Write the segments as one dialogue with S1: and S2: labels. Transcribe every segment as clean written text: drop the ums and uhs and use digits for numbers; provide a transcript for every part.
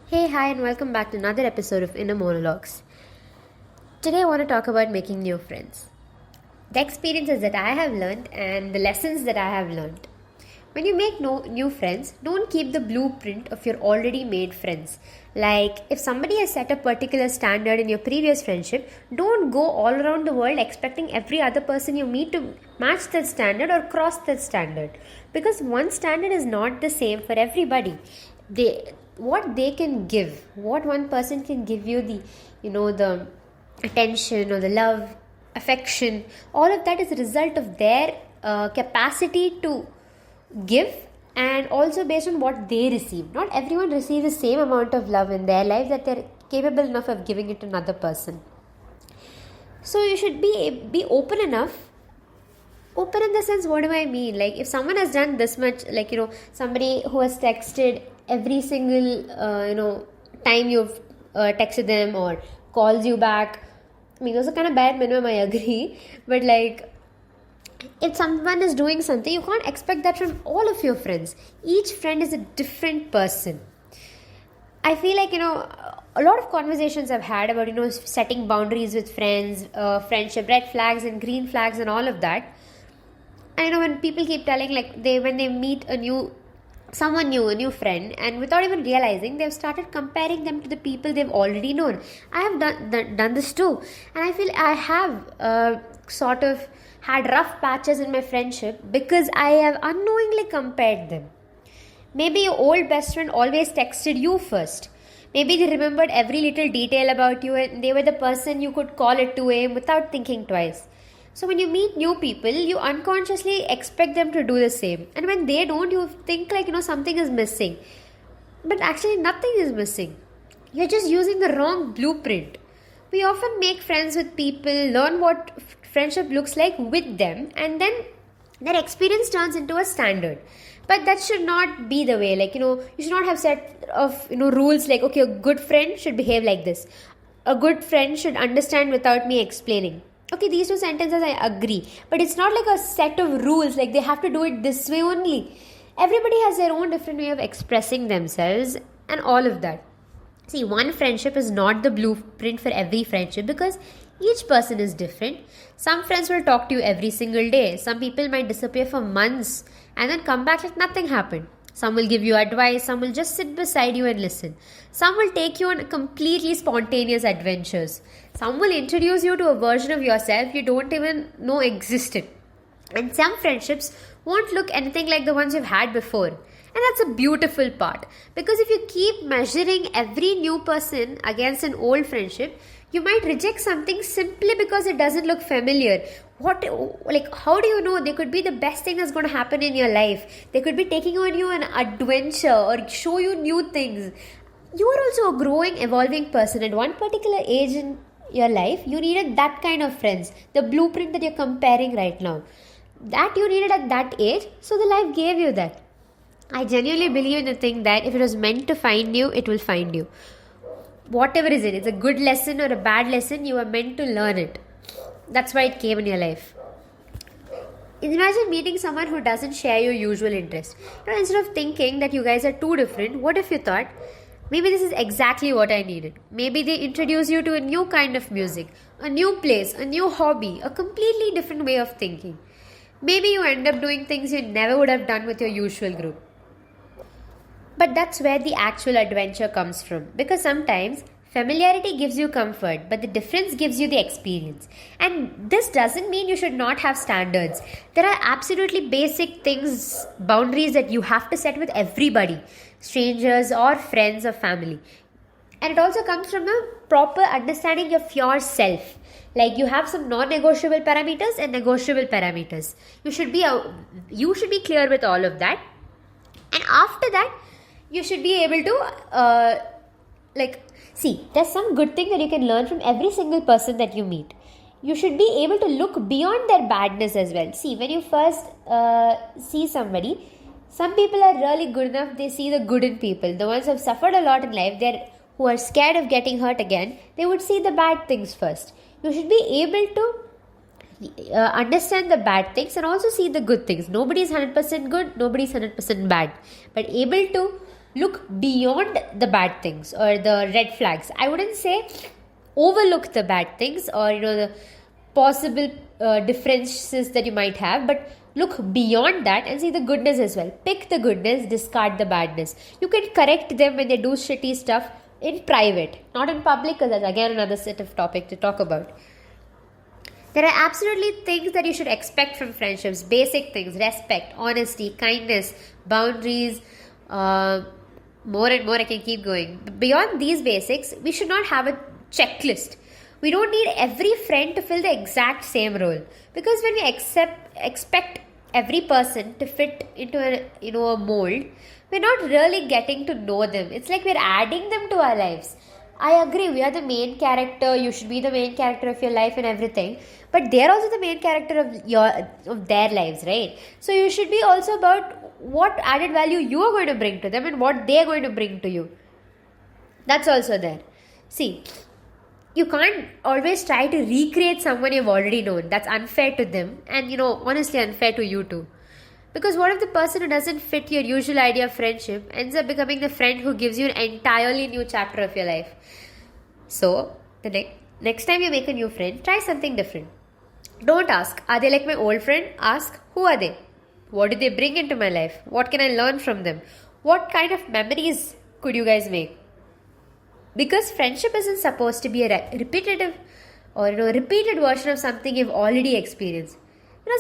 S1: Hey, hi, and welcome back to another episode of Inner Monologues. Today, I want to talk about making new friends. The experiences that I have learned and the lessons that I have learned. When you make new friends, don't keep the blueprint of your already made friends. Like, if somebody has set a particular standard in your previous friendship, don't go all around the world expecting every other person you meet to match that standard or cross that standard. Because one standard is not the same for everybody. What they can give, what one person can give you, the attention or the love, affection, all of that is a result of their capacity to give, and also based on what they receive. Not everyone receives the same amount of love in their life that they're capable enough of giving it to another person. So you should be open enough. Open in the sense, what do I mean? Like, if someone has done this much, somebody who has texted every single time you've texted them or calls you back, I mean, those are kind of bare minimum, I agree. But like, if someone is doing something, you can't expect that from all of your friends. Each friend is a different person. I feel like, a lot of conversations I've had about, setting boundaries with friends, friendship, red flags and green flags and all of that. I know when people keep telling, like, when they meet a new friend, and without even realizing, they've started comparing them to the people they've already known. I have done this too, and I feel I have sort of had rough patches in my friendship because I have unknowingly compared them. Maybe your old best friend always texted you first. Maybe they remembered every little detail about you, and they were the person you could call at 2 a.m. without thinking twice. So when you meet new people, you unconsciously expect them to do the same. And when they don't, you think like, something is missing. But actually nothing is missing. You're just using the wrong blueprint. We often make friends with people, learn what friendship looks like with them, and then their experience turns into a standard. But that should not be the way. Like, you should not have set of, rules like, okay, a good friend should behave like this. A good friend should understand without me explaining. Okay, these two sentences I agree, but it's not like a set of rules, like they have to do it this way only. Everybody has their own different way of expressing themselves and all of that. See, one friendship is not the blueprint for every friendship because each person is different. Some friends will talk to you every single day. Some people might disappear for months and then come back like nothing happened. Some will give you advice, some will just sit beside you and listen. Some will take you on completely spontaneous adventures. Some will introduce you to a version of yourself you don't even know existed. And some friendships won't look anything like the ones you've had before. And that's a beautiful part. Because if you keep measuring every new person against an old friendship, you might reject something simply because it doesn't look familiar. How do you know? They could be the best thing that's going to happen in your life. They could be taking on you an adventure or show you new things. You are also a growing, evolving person. At one particular age in your life, you needed that kind of friends. The blueprint that you're comparing right now. That you needed at that age, so the life gave you that. I genuinely believe in the thing that if it was meant to find you, it will find you. Whatever is it, it's a good lesson or a bad lesson, you are meant to learn it. That's why it came in your life. Imagine meeting someone who doesn't share your usual interest. Instead of thinking that you guys are too different, what if you thought, maybe this is exactly what I needed. Maybe they introduce you to a new kind of music, a new place, a new hobby, a completely different way of thinking. Maybe you end up doing things you never would have done with your usual group. But that's where the actual adventure comes from. Because sometimes familiarity gives you comfort, but the difference gives you the experience. And this doesn't mean you should not have standards. There are absolutely basic things, boundaries that you have to set with everybody, strangers or friends or family. And it also comes from a proper understanding of yourself. Like, you have some non-negotiable parameters and negotiable parameters. You should be clear with all of that. And after that, you should be able to see, there's some good thing that you can learn from every single person that you meet. You should be able to look beyond their badness as well. See, when you first see somebody, some people are really good enough, they see the good in people. The ones who have suffered a lot in life, who are scared of getting hurt again, they would see the bad things first. You should be able to understand the bad things and also see the good things. Nobody is 100% good, nobody is 100% bad. But able to look beyond the bad things or the red flags. I wouldn't say overlook the bad things or the possible differences that you might have, but look beyond that and see the goodness as well. Pick the goodness, discard the badness. You can correct them when they do shitty stuff in private, not in public, because that's again another set of topic to talk about. There are absolutely things that you should expect from friendships, basic things: respect, honesty, kindness, boundaries, more and more. I can keep going. But beyond these basics, we should not have a checklist. We don't need every friend to fill the exact same role, because when we expect every person to fit into a mold, we're not really getting to know them. It's like we're adding them to our lives. I agree, we are the main character. You should be the main character of your life and everything, but they're also the main character of their lives, right? So you should be also about what added value you are going to bring to them and what they're going to bring to you. That's also there. See, you can't always try to recreate someone you've already known. That's unfair to them and honestly unfair to you too. Because what if the person who doesn't fit your usual idea of friendship ends up becoming the friend who gives you an entirely new chapter of your life? So, the next time you make a new friend, try something different. Don't ask, are they like my old friend? Ask, who are they? What do they bring into my life? What can I learn from them? What kind of memories could you guys make? Because friendship isn't supposed to be a repetitive or repeated version of something you've already experienced.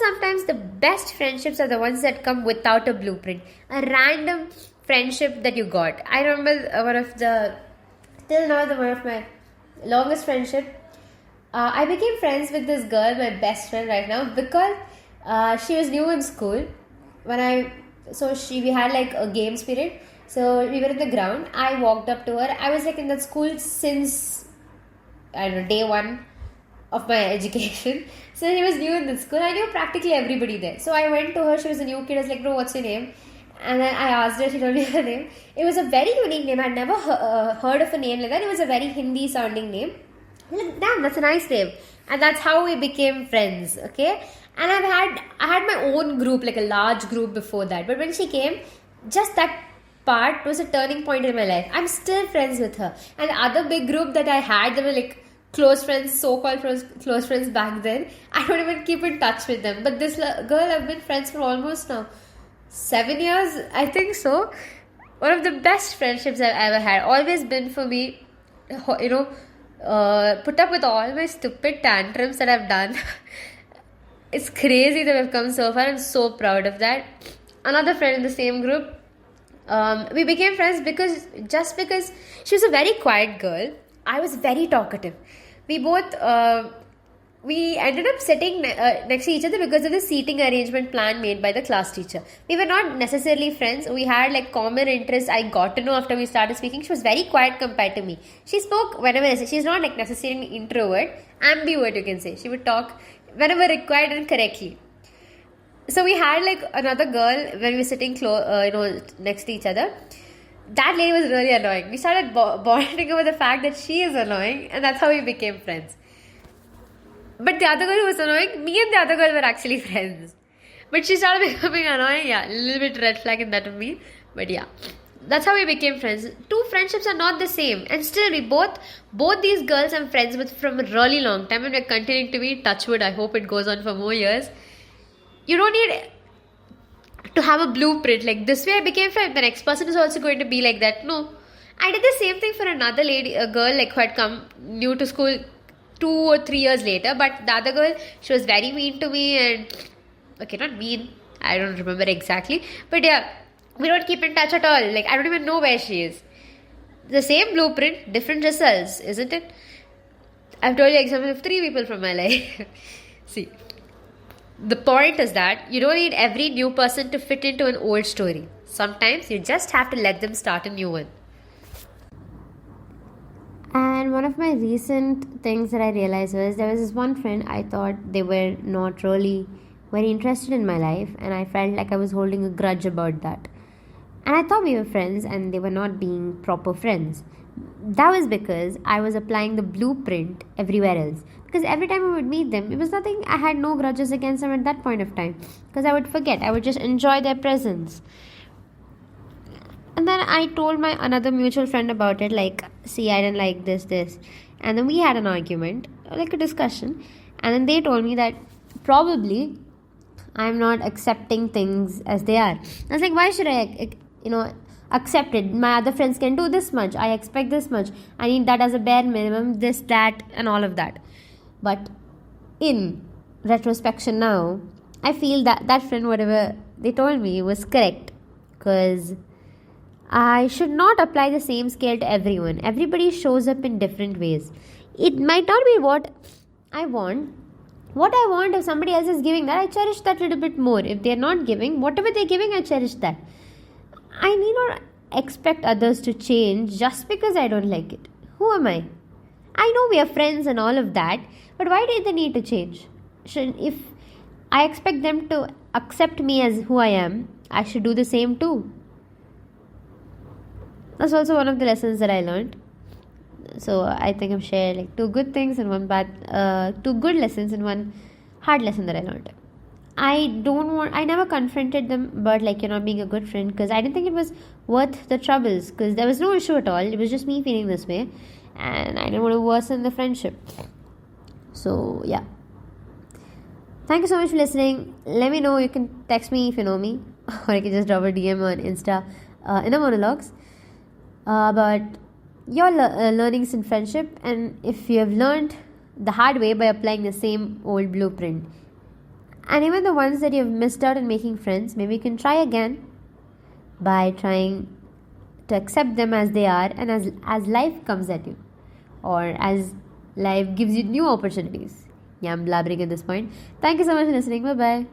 S1: Sometimes the best friendships are the ones that come without a blueprint. A random friendship that you got. I remember one of my longest friendship. I became friends with this girl, my best friend right now, because she was new in school. We had like a games period. So we were in the ground. I walked up to her. I was like in that school since day one of my education. So she was new in the school. I knew practically everybody there. So I went to her. She was a new kid. I was like, "Bro, what's your name?" And then I asked her. She told me her name. It was a very unique name. I'd never heard of a name like that. It was a very Hindi sounding name. I'm like, damn, that's a nice name. And that's how we became friends. Okay. And I had my own group, like a large group before that. But when she came, just that part was a turning point in my life. I'm still friends with her. And the other big group that I had, they were like close friends, so-called close friends back then. I don't even keep in touch with them. But this girl, I've been friends for almost now 7 years, I think so. One of the best friendships I've ever had. Always been for me, put up with all my stupid tantrums that I've done. It's crazy that we've come so far. I'm so proud of that. Another friend in the same group, we became friends because she was a very quiet girl. I was very talkative. We both we ended up sitting next to each other because of the seating arrangement plan made by the class teacher. We were not necessarily friends. We had like common interests. I got to know after we started speaking. She was very quiet compared to me. She spoke whenever. She's not like necessarily introvert, ambivert, you can say. She would talk whenever required and correctly. So we had like another girl when we were sitting next to each other. That lady was really annoying. We started bonding over the fact that she is annoying, and that's how we became friends. But the other girl who was annoying, me and the other girl were actually friends. But she started becoming annoying. Yeah, a little bit red flag in that of me. But yeah, that's how we became friends. Two friendships are not the same. And still, we both these girls I'm friends with from a really long time. And we're continuing to be, touch wood, I hope it goes on for more years. You don't need to have a blueprint. Like, this way I became friend. The next person is also going to be like that. No. I did the same thing for another lady, a girl like who had come new to school 2 or 3 years later. But the other girl, she was very mean to me and... Okay, not mean. I don't remember exactly. But yeah, we don't keep in touch at all. Like, I don't even know where she is. The same blueprint, different results, isn't it? I've told you example of 3 people from my life. See, the point is that you don't need every new person to fit into an old story. Sometimes you just have to let them start a new one. And one of my recent things that I realized was there was this one friend I thought they were not really very interested in my life, and I felt like I was holding a grudge about that. And I thought we were friends and they were not being proper friends. That was because I was applying the blueprint everywhere else. Because every time I would meet them, it was nothing, I had no grudges against them at that point of time. Because I would forget, I would just enjoy their presence. And then I told my another mutual friend about it, like, see, I didn't like this. And then we had an argument, like a discussion. And then they told me that probably I'm not accepting things as they are. I was like, why should I, accept it? My other friends can do this much. I expect this much. I need that as a bare minimum, this, that, and all of that. But in retrospection now, I feel that that friend, whatever they told me, was correct. Because I should not apply the same scale to everyone. Everybody shows up in different ways. It might not be what I want. What I want, if somebody else is giving that, I cherish that a little bit more. If they're not giving, whatever they're giving, I cherish that. I need not expect others to change just because I don't like it. Who am I? I know we are friends and all of that, but why do they need to change? If I expect them to accept me as who I am, I should do the same too. That's also one of the lessons that I learned. So I think I've shared like two good things and two good lessons and one hard lesson that I learned. I never confronted them about being a good friend, because I didn't think it was worth the troubles, because there was no issue at all. It was just me feeling this way, and I didn't want to worsen the friendship. So yeah. Thank you so much for listening. Let me know. You can text me if you know me, or you can just drop a DM on Insta, Inner Monologues, about your learnings in friendship, and if you have learned the hard way by applying the same old blueprint. And even the ones that you've missed out in making friends, maybe you can try again by trying to accept them as they are, and as life comes at you, or as life gives you new opportunities. Yeah, I'm blabbering at this point. Thank you so much for listening. Bye bye.